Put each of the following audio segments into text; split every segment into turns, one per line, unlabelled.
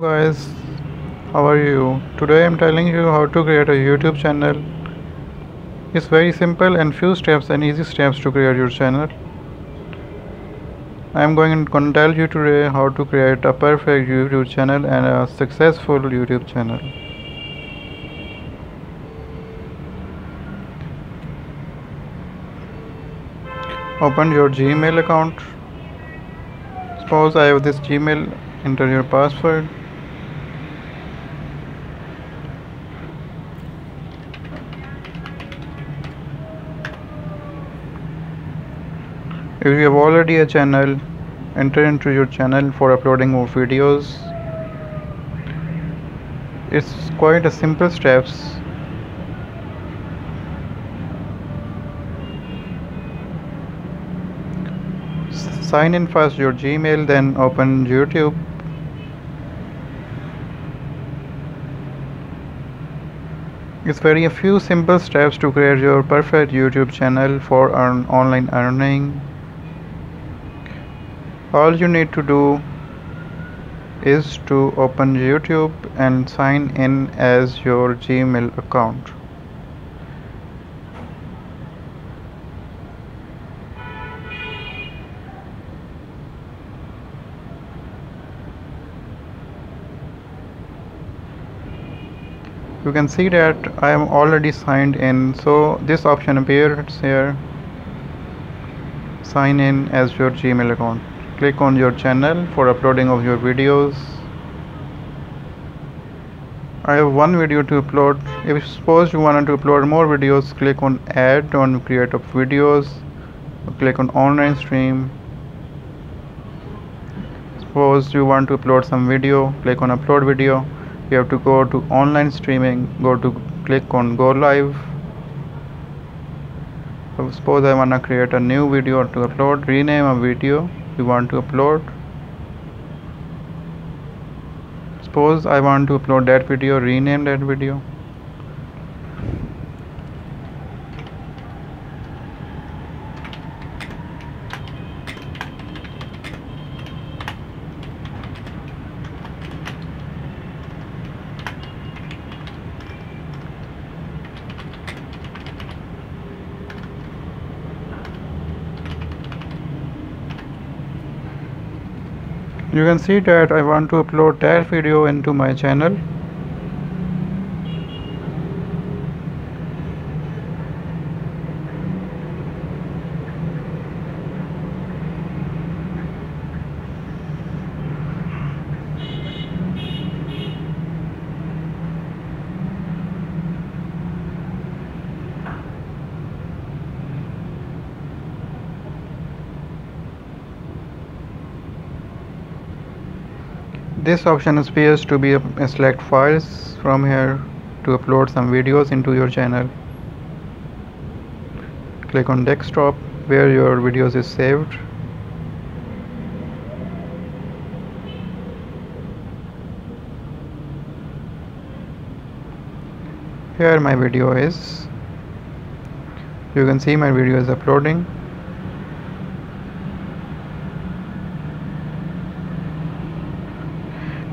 Guys, how are you? Today I'm telling you how to create a YouTube channel. It's very simple and few steps and easy steps to create your channel. I'm going to tell you today how to create a perfect YouTube channel and a successful YouTube channel. Open your Gmail account. Suppose I have this Gmail, enter your password. If you have already a channel, enter into your channel for uploading more videos. It's quite a simple steps. Sign in first your Gmail, then open YouTube. It's very a few simple steps to create your perfect YouTube channel for online earning. All you need to do is to open YouTube and sign in as your Gmail account. You can see that I am already signed in, so this option appears here, sign in as your Gmail account. Click on your channel for uploading of your videos. I have one video to upload. If suppose you wanted to upload more videos, click on add on create of videos, click on online stream. Suppose you want to upload some video, click on upload video. You have to go to online streaming, click on go live. So suppose I want to create a new video to upload, rename a video you want to upload. Suppose I want to upload that video, rename that video. You can see that I want to upload that video into my channel. This option appears to be a select files from here to upload some videos into your channel. Click on desktop where your videos is saved. Here my video is. You can see my video is uploading.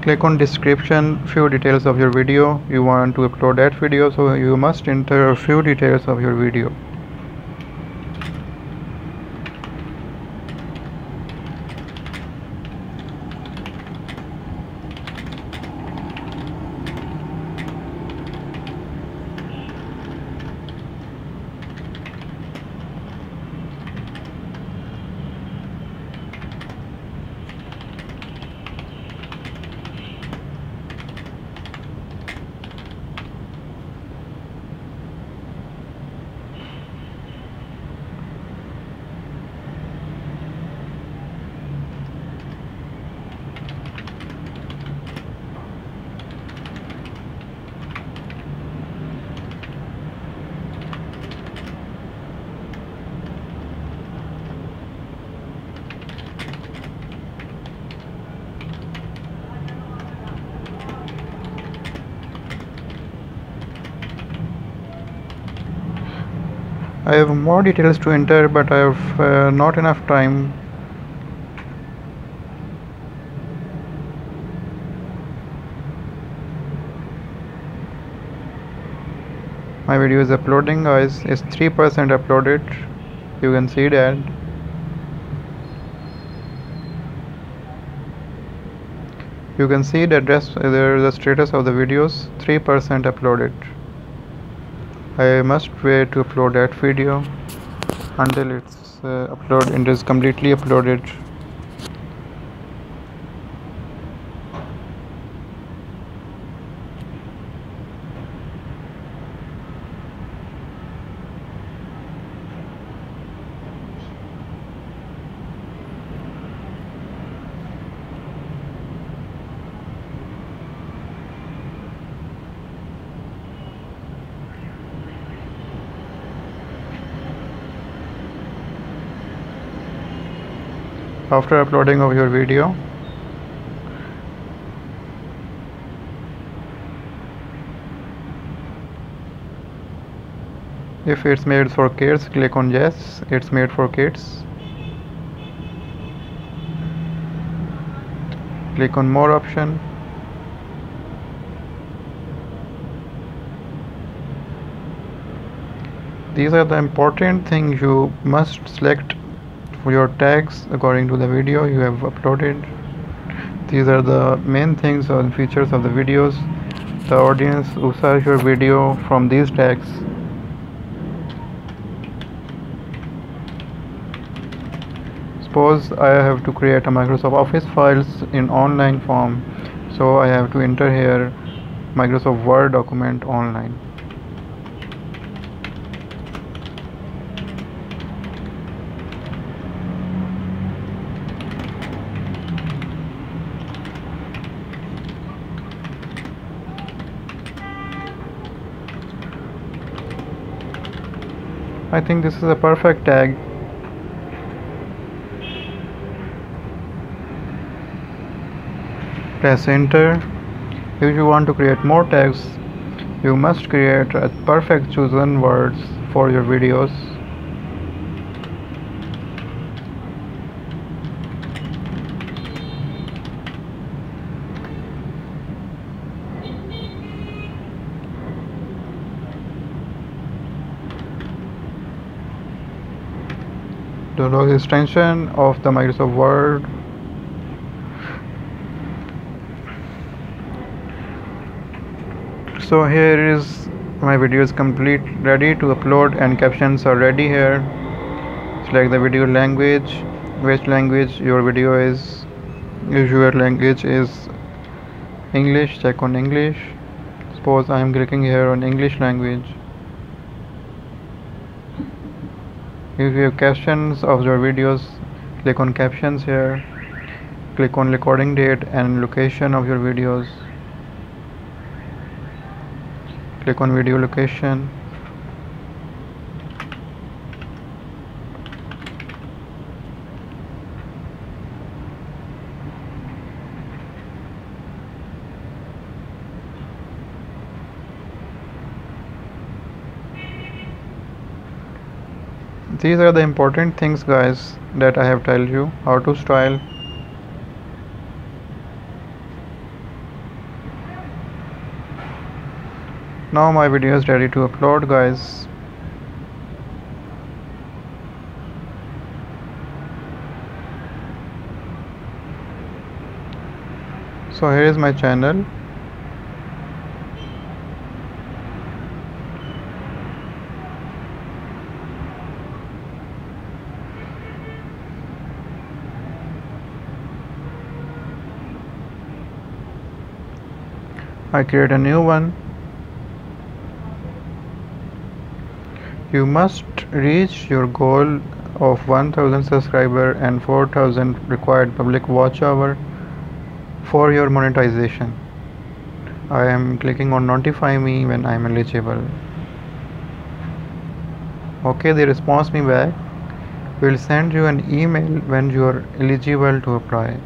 Click on description, few details of your video. You want to upload that video, so you must enter a few details of your video. I have more details to enter, but I have not enough time. My video is uploading, guys. It's 3% uploaded. You can see that. You can see that there is the status of the videos 3% uploaded. I must wait to upload that video until it's it is completely uploaded. After uploading of your video, if it's made for kids, click on yes, it's made for kids. Click on more option. These are the important things you must select for your tags according to the video you have uploaded. These are the main things or features of the videos. The audience who search your video from these tags. Suppose I have to create a Microsoft Office files in online form, so I have to enter here Microsoft Word document online. I think this is a perfect tag. Press enter. If you want to create more tags, you must create a perfect chosen words for your videos. Download extension of the Microsoft Word. So here is my video is complete, ready to upload, and captions are ready here. Select the video language, which language your video is. If your language is English, check on English. Suppose I am clicking here on English language. If you have captions of your videos, click on captions here. Click on recording date and location of your videos. Click on video location. These are the important things, guys, that I have told you how to style. Now my video is ready to upload, guys. So here is my channel. I create a new one. You must reach your goal of 1000 subscriber and 4000 required public watch hour for your monetization. I am clicking on notify me when I am eligible. Okay, they response me back. We'll send you an email when you are eligible to apply.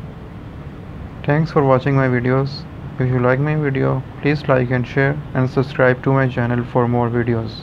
Thanks for watching my videos. If you like my video, please like and share and subscribe to my channel for more videos.